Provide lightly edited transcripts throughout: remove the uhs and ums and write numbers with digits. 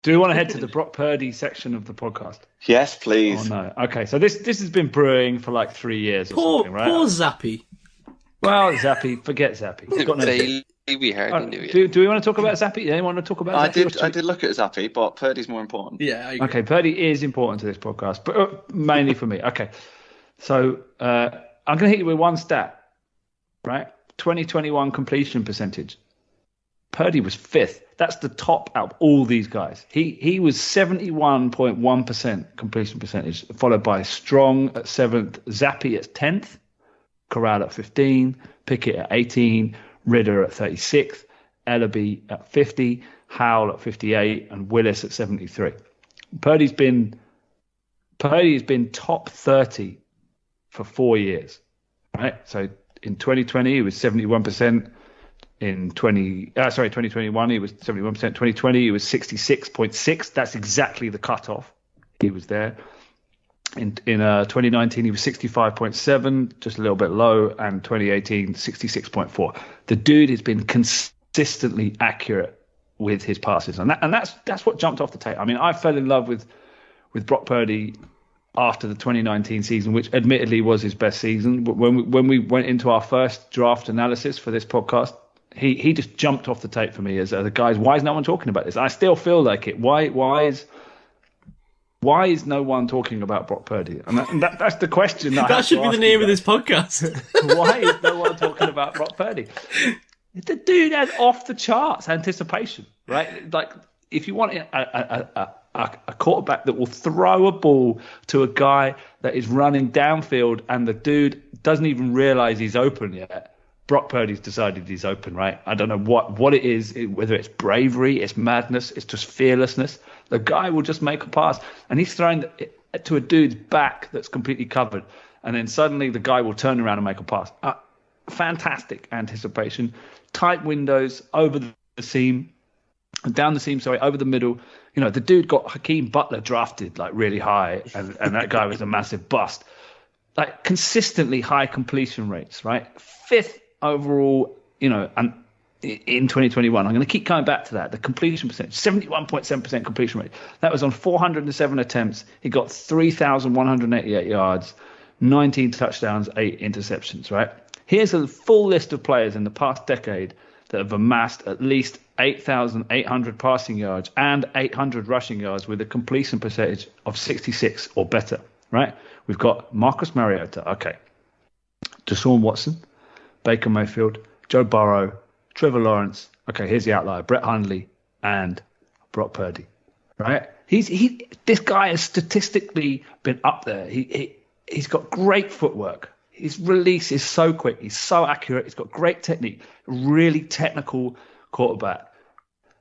Do we want to head to the Brock Purdy section of the podcast? Yes, Oh please. no. Okay, so this has been brewing for like 3 years or something, right? Poor Zappy. Well, Zappy, forget Zappy. He's got no. We hardly knew it. Do we want to talk about Zappy? Anyone want to talk about Zappy? I did look at Zappy, but Purdy's more important. Yeah, I agree. Okay, Purdy is important to this podcast, but mainly for me. Okay, so I'm going to hit you with one stat, right? 2021 completion percentage. Purdy was 5th. That's the top out of all these guys. He was 71.1% completion percentage, followed by Strong at 7th, Zappy at 10th, Corral at 15, Pickett at 18, Ridder at 36th, Ellaby at 50, Howell at 58, and Willis at 73. Purdy's been top 30 for 4 years, right? So in 2020 he was 71%. In 2021 he was 71%. 2020 he was 66.6. That's exactly the cutoff. He was there. In 2019 he was 65.7, just a little bit low, and 2018 66.4. The dude has been consistently accurate with his passes, and that's what jumped off the tape. I mean, I fell in love with Brock Purdy after the 2019 season, which admittedly was his best season. But when we went into our first draft analysis for this podcast, he just jumped off the tape for me as the guys. Why is no one talking about this? I still feel like it. Why is no one talking about Brock Purdy? And that's the question. That should be the name of this podcast. Why is no one talking about Brock Purdy? The dude has off the charts anticipation, right? Like if you want a quarterback that will throw a ball to a guy that is running downfield and the dude doesn't even realize he's open yet. Brock Purdy's decided he's open, right? I don't know what it is, whether it's bravery, it's madness, it's just fearlessness. The guy will just make a pass, and he's throwing it to a dude's back that's completely covered, and then suddenly the guy will turn around and make a pass. Fantastic anticipation. Tight windows over the seam, down the seam, over the middle. You know, the dude got Hakeem Butler drafted like really high, and that guy was a massive bust. Like consistently high completion rates, right? 5th overall, and in 2021, I'm going to keep coming back to that. The completion percentage, 71.7% completion rate. That was on 407 attempts. He got 3,188 yards, 19 touchdowns, 8 interceptions, right? Here's a full list of players in the past decade that have amassed at least 8,800 passing yards and 800 rushing yards with a completion percentage of 66 or better, right? We've got Marcus Mariota, okay. Deshaun Watson, Baker Mayfield, Joe Burrow, Trevor Lawrence. Okay, here's the outlier: Brett Hundley and Brock Purdy. Right? This guy has statistically been up there. He's got great footwork. His release is so quick. He's so accurate. He's got great technique. Really technical quarterback.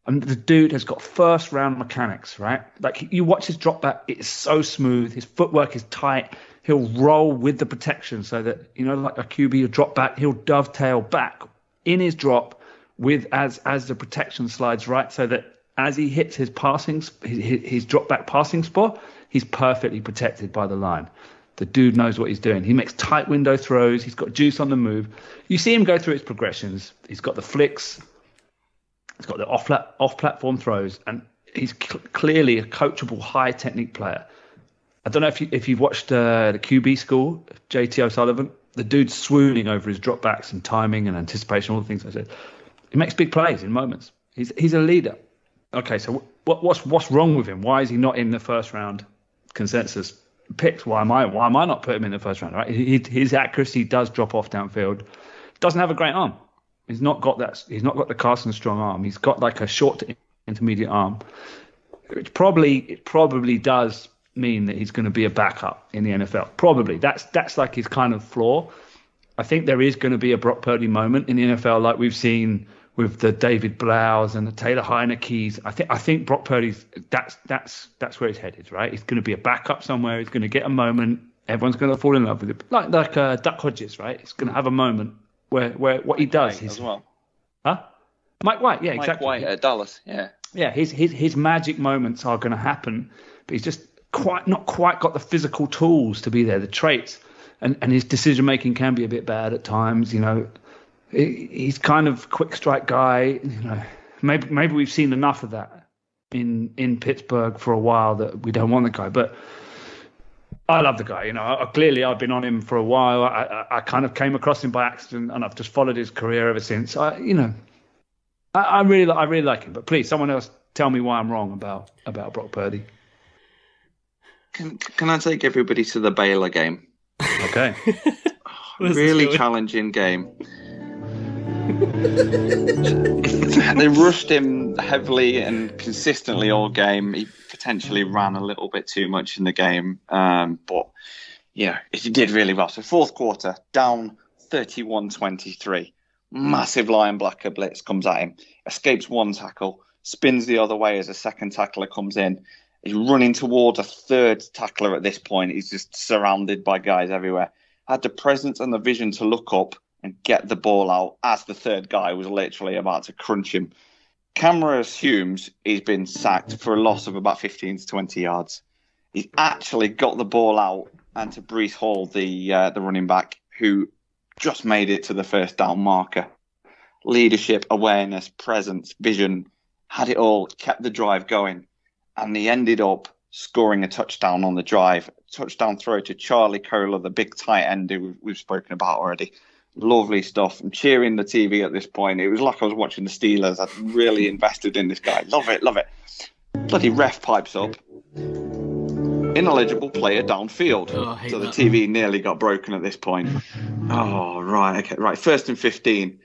And the dude has got first round mechanics. Right? Like you watch his drop back, it is so smooth. His footwork is tight. He'll roll with the protection so that, like a QB, will drop back, he'll dovetail back in his drop with as the protection slides right, so that as he hits his drop back passing spot, he's perfectly protected by the line. The dude knows what he's doing. He makes tight window throws. He's got juice on the move. You see him go through his progressions. He's got the flicks. He's got the off-platform throws, and he's clearly a coachable, high technique player. I don't know if you've watched the QB School, JT O'Sullivan. The dude's swooning over his dropbacks and timing and anticipation, all the things I said. He makes big plays in moments. He's a leader. Okay, so what's wrong with him? Why is he not in the first round consensus picks? Why am I not putting him in the first round? Right? His accuracy does drop off downfield. Doesn't have a great arm. He's not got that. He's not got the Carson Strong arm. He's got like a short to intermediate arm. It probably does mean that he's going to be a backup in the NFL. Probably. That's like his kind of flaw. I think there is going to be a Brock Purdy moment in the NFL, like we've seen with the David Blows and the Taylor Heineke's. I think Brock Purdy's that's where he's headed, right? He's going to be a backup somewhere. He's going to get a moment. Everyone's going to fall in love with it, like Duck Hodges, right? He's going to have a moment where what he does as well. Huh? Mike White, yeah, exactly. Mike White at Dallas, yeah. Yeah, his magic moments are going to happen, but he's just not quite got the physical tools to be there, the traits, and his decision making can be a bit bad at times. He's kind of quick strike guy. Maybe we've seen enough of that in Pittsburgh for a while that we don't want the guy, but I love the guy. You know, clearly I've been on him for a while. I kind of came across him by accident, and I've just followed his career ever since. I really like him. But please, someone else tell me why I'm wrong about Brock Purdy. Can I take everybody to the Baylor game? Okay. Really challenging game. They rushed him heavily and consistently all game. He potentially ran a little bit too much in the game, but he did really well. So fourth quarter, down 31-23. Massive linebacker blitz comes at him, escapes one tackle, spins the other way as a second tackler comes in. He's running towards a third tackler at this point. He's just surrounded by guys everywhere. Had the presence and the vision to look up and get the ball out as the third guy was literally about to crunch him. Camera assumes he's been sacked for a loss of about 15 to 20 yards. He's actually got the ball out and to Breece Hall, the running back, who just made it to the first down marker. Leadership, awareness, presence, vision, had it all, kept the drive going. And he ended up scoring a touchdown on the drive. Touchdown throw to Charlie Kohler, the big tight end who we've spoken about already. Lovely stuff. I'm cheering the TV at this point. It was like I was watching the Steelers. I'd really invested in this guy. Love it. Bloody ref pipes up. Ineligible player downfield. So the TV nearly got broken at this point. Oh, right. Okay, right. 1st and 15.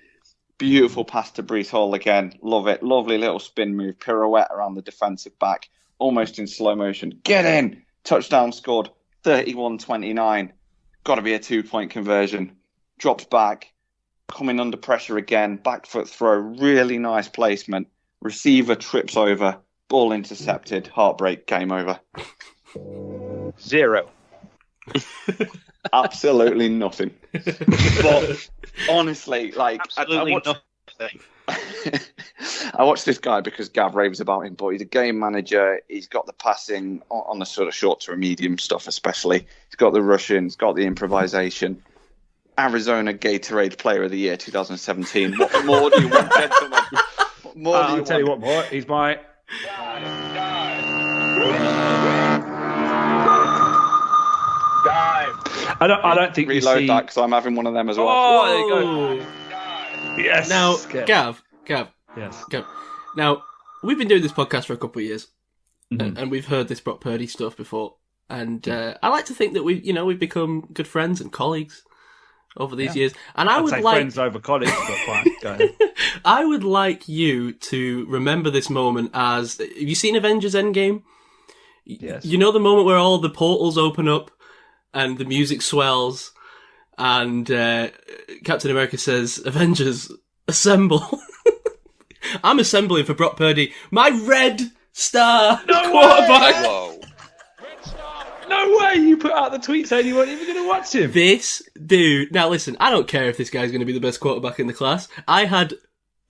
Beautiful pass to Breece Hall again. Love it. Lovely little spin move. Pirouette around the defensive back. Almost in slow motion. Get in. Touchdown scored. 31-29. Got to be a 2-point conversion. Drops back. Coming under pressure again. Back foot throw. Really nice placement. Receiver trips over. Ball intercepted. Heartbreak. Game over. 0. Absolutely nothing. But honestly, absolutely nothing. I watched this guy because Gav raves about him, but he's a game manager. He's got the passing on the sort of short to medium stuff, especially. He's got the rushing. He's got the improvisation. Arizona Gatorade Player of the Year 2017. What more do you want, gentlemen? What more do you want? I'll tell you what, boy. He's my... I don't think reload you see... that because I'm having one of them as well. Oh, there you go. Yes. Now, Gav. Yes. Gav. Now, we've been doing this podcast for a couple of years, and we've heard this Brock Purdy stuff before. And I like to think that we've become good friends and colleagues over these years. And I'd say friends over colleagues, but fine. Go ahead. I would like you to remember this moment as... Have you seen Avengers Endgame? Yes. You know the moment where all the portals open up and the music swells and Captain America says, Avengers, assemble. I'm assembling for Brock Purdy, my red star quarterback. Whoa. No way you put out the tweet saying you weren't even going to watch him. This dude... Now listen, I don't care if this guy's going to be the best quarterback in the class. I had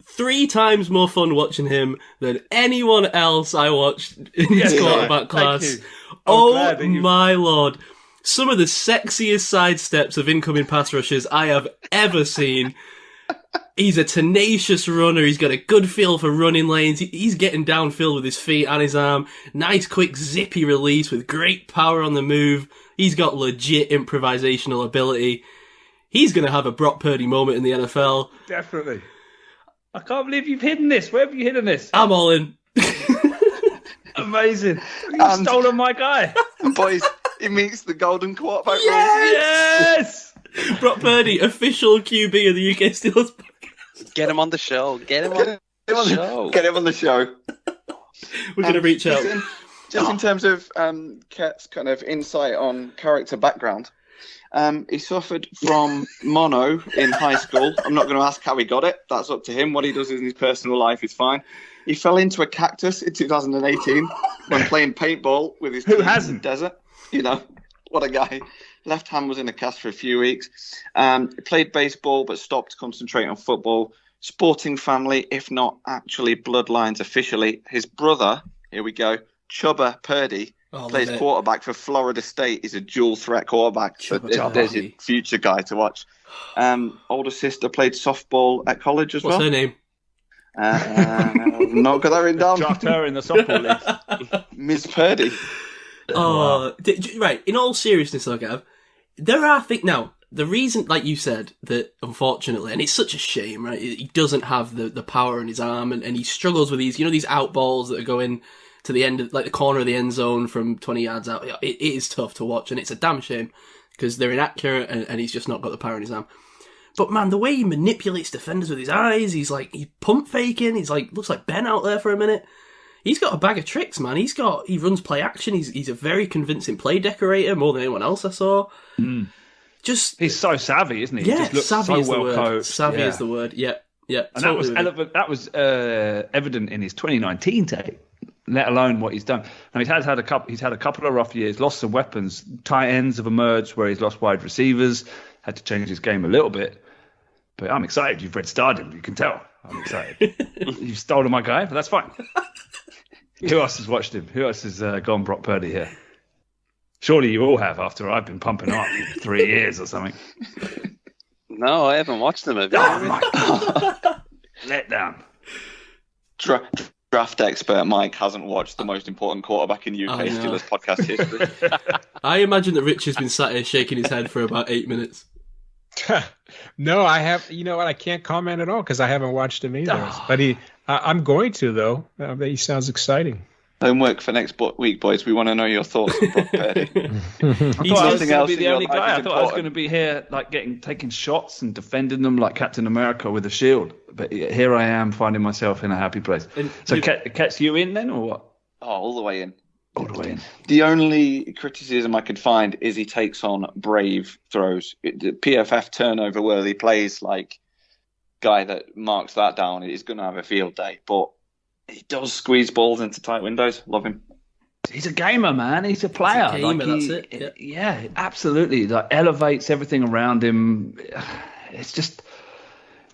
3 times more fun watching him than anyone else I watched in this quarterback class. Oh my lord. Some of the sexiest sidesteps of incoming pass rushers I have ever seen. He's a tenacious runner. He's got a good feel for running lanes. He's getting downfield with his feet and his arm. Nice, quick, zippy release with great power on the move. He's got legit improvisational ability. He's going to have a Brock Purdy moment in the NFL. Definitely. I can't believe you've hidden this. Where have you hidden this? I'm all in. Amazing. You've stolen my guy. Boys, he meets the golden quarterback. Yes! Brock Purdy, official QB of the UK Steelers podcast. Get him on the show. Get him on the show. Get him on the show. We're going to reach out. Just in terms of Ket's kind of insight on character background, he suffered from mono in high school. I'm not going to ask how he got it. That's up to him. What he does in his personal life is fine. He fell into a cactus in 2018 when playing paintball with his team in the desert. You know, what a guy. Left hand was in a cast for a few weeks. He played baseball but stopped to concentrate on football. Sporting family, if not actually bloodlines officially. His brother, here we go, Chubba Purdy, plays quarterback for Florida State. He's a dual threat quarterback. So there's your future guy to watch. Older sister played softball at college as well. What's her name? Not got that written down. Draft her in the softball league. Miss Purdy. Oh, right. In all seriousness, though, Gav, there are things now. The reason, like you said, that unfortunately, and it's such a shame, right? He doesn't have the power in his arm, and he struggles with these, these out balls that are going to the end of, like the corner of the end zone from 20 yards out. It is tough to watch, and it's a damn shame because they're inaccurate, and he's just not got the power in his arm. But man, the way he manipulates defenders with his eyes, he's pump faking. He's looks like Ben out there for a minute. He's got a bag of tricks, man. He runs play action. He's a very convincing play decorator, more than anyone else I saw. Mm. He's so savvy, isn't he? Yeah, he just looks savvy so is the well word. coached. Savvy is the word. Yeah. And totally that was evident in his 2019 tape, let alone what he's done. Now he's had a couple of rough years, lost some weapons. Tight ends have emerged where he's lost wide receivers, had to change his game a little bit. But I'm excited. You've read Stardom. You can tell. I'm excited. You've stolen my guy, but that's fine. Who else has watched him? Who else has gone Brock Purdy here? Surely you all have after I've been pumping up for 3 years or something. No, I haven't watched them. Oh, my God. Let down. Draft expert Mike hasn't watched the most important quarterback in UK Steelers podcast history. I imagine that Rich has been sat here shaking his head for about 8 minutes. No, I have. You know what? I can't comment at all because I haven't watched him either. But I'm going to though. He sounds exciting. Homework for next week, boys. We want to know your thoughts on Brock Purdy. I thought I was going to be the only guy. I thought I was going to be here, taking shots and defending them like Captain America with a shield. But here I am, finding myself in a happy place. So, Ket's you in then, or what? Oh, all the way in. All the way in. The only criticism I could find is he takes on brave throws. The PFF turnover where he plays like guy that marks that down is going to have a field day. But he does squeeze balls into tight windows. Love him. He's a gamer, man. He's a player. He's a gamer, that's it. Yeah, absolutely. Elevates everything around him. He's just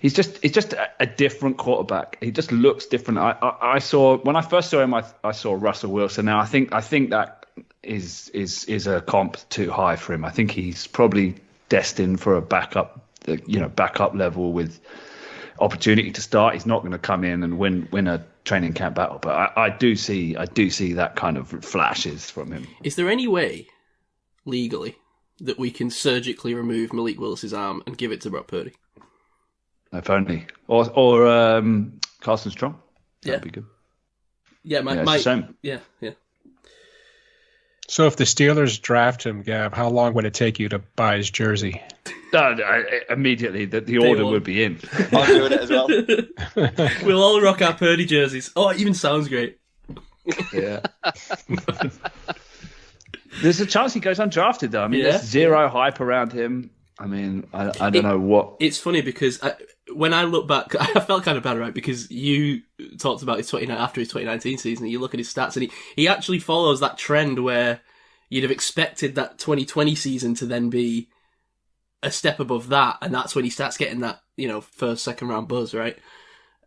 a different quarterback. He just looks different. I saw when I first saw him, I saw Russell Wilson. Now I think that is a comp too high for him. I think he's probably destined for a backup level with opportunity to start. He's not going to come in and win a training camp battle, but I do see that kind of flashes from him. Is there any way legally that we can surgically remove Malik Willis's arm and give it to Brock Purdy? If only, or Carson Strong. That'd be good. Yeah, yeah. So if the Steelers draft him, Gab, how long would it take you to buy his jersey? Immediately, the order would be in. I'm doing it as well. We'll all rock our Purdy jerseys. Oh, it even sounds great. Yeah. There's a chance he goes undrafted, though. I mean, there's zero hype around him. I mean, I don't know what. It's funny because when I look back, I felt kind of bad, right? Because you talked about after his 2019 season, you look at his stats, and he actually follows that trend where you'd have expected that 2020 season to then be a step above that, and that's when he starts getting that, first, second round buzz, right?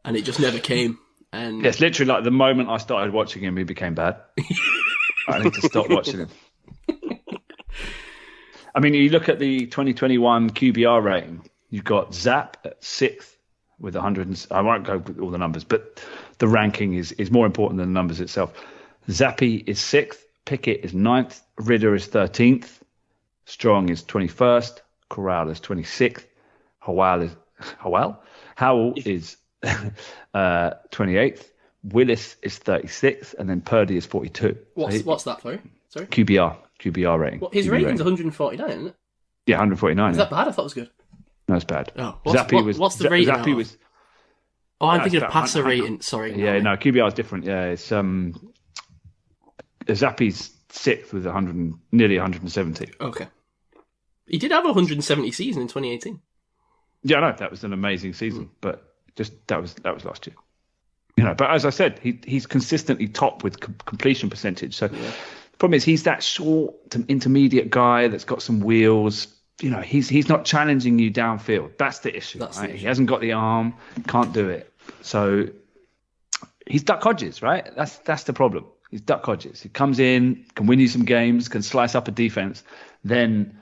And it just never came. And it's literally like the moment I started watching him, he became bad. I need to stop watching him. I mean, you look at the 2021 QBR rating, you've got Zapp at 6th with 100. I won't go with all the numbers, but the ranking is more important than the numbers itself. Zappi is 6th, Pickett is 9th, Ridder is 13th, Strong is 21st, Corral is 26th, Howell is 28th, Willis is 36th, and then Purdy is 42. What's that for? Sorry? QBR rating. Well, his rating's 149, isn't it? Yeah, 149. Is that bad? I thought it was good. No, it's bad. Oh, what's the rating? Zappy was. Oh, I'm thinking of passer rating. Sorry. Yeah, no, QBR is different. Yeah, it's Zappy's 6th with nearly 170. Okay. He did have a 170 season in 2018. Yeah, I know that was an amazing season, but just that was last year. But as I said, he's consistently top with completion percentage. So the problem is he's that short to intermediate guy that's got some wheels. He's not challenging you downfield. That's the issue. Right? He hasn't got the arm, can't do it. So he's Duck Hodges, right? That's the problem. He's Duck Hodges. He comes in, can win you some games, can slice up a defense. Then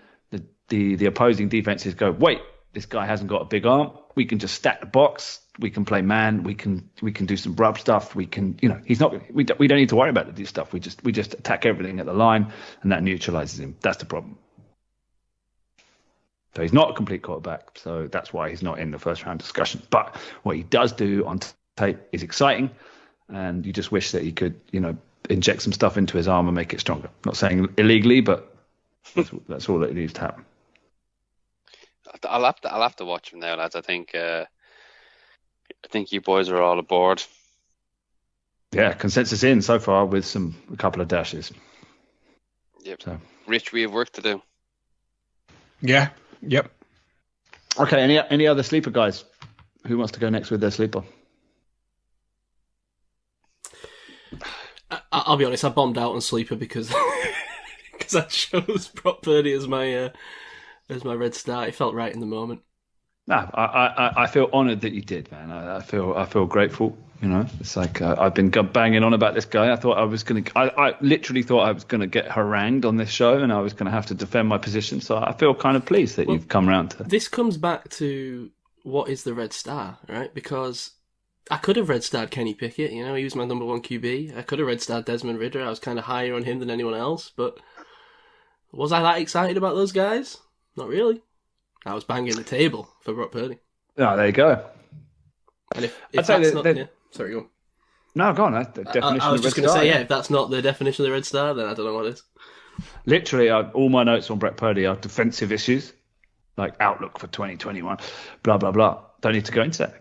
the opposing defenses go, wait, this guy hasn't got a big arm. We can just stack the box. We can play man. We can do some rub stuff. We can, he's not. We don't need to worry about this stuff. We just attack everything at the line, and that neutralizes him. That's the problem. So he's not a complete quarterback. So that's why he's not in the first round discussion. But what he does do on tape is exciting, and you just wish that he could, inject some stuff into his arm and make it stronger. Not saying illegally, but that's all that needs to happen. I'll have to watch him now, lads. I think you boys are all aboard. Yeah, consensus in so far with a couple of dashes. Yep. So. Rich, we have work to do. Yeah. Yep. Okay. Any other sleeper guys? Who wants to go next with their sleeper? I'll be honest. I bombed out on sleeper because I chose Brock Purdy as my red star. It felt right in the moment. No, I feel honoured that you did, man. I feel grateful. It's like I've been banging on about this guy. I literally thought I was gonna get harangued on this show, and I was gonna have to defend my position. So I feel kind of pleased that you've come around to. This comes back to what is the red star, right? Because I could have red starred Kenny Pickett. He was my number one QB. I could have red starred Desmond Ridder. I was kind of higher on him than anyone else. But was I that excited about those guys? Not really. I was banging the table for Brock Purdy. Oh, there you go. And if that's not... Yeah. Sorry, go on. No, go on. That's the definition I was of just red going to star. say, if that's not the definition of the red star, then I don't know what is. Literally, all my notes on Brock Purdy are defensive issues, like outlook for 2021, blah, blah, blah. Don't need to go into that.